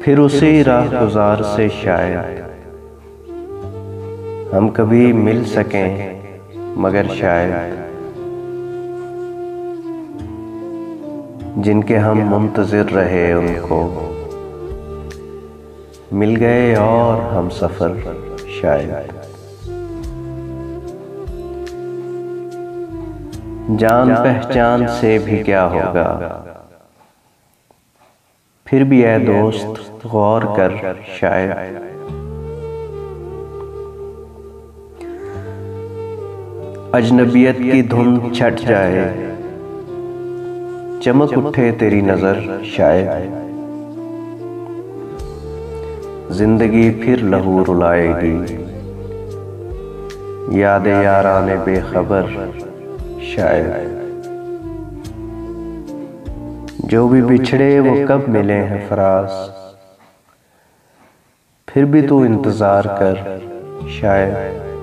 फिर उसी राह गुजार से शायद हम कभी मिल सकें, मगर शायद जिनके हम मुंतज़िर रहे उनको मिल गए और हम सफ़र शायद। जान पहचान से भी क्या होगा, फिर भी ऐ दोस्त गौर कर शायद। अजनबियत की धुन छट जाए, चमक उठे तेरी नजर शायद। जिंदगी फिर लहू रुलाएगी, यादें याराने बेखबर शायद। जो भी बिछड़े वो कब मिले हैं फराज, फिर भी तू इंतजार कर शायद।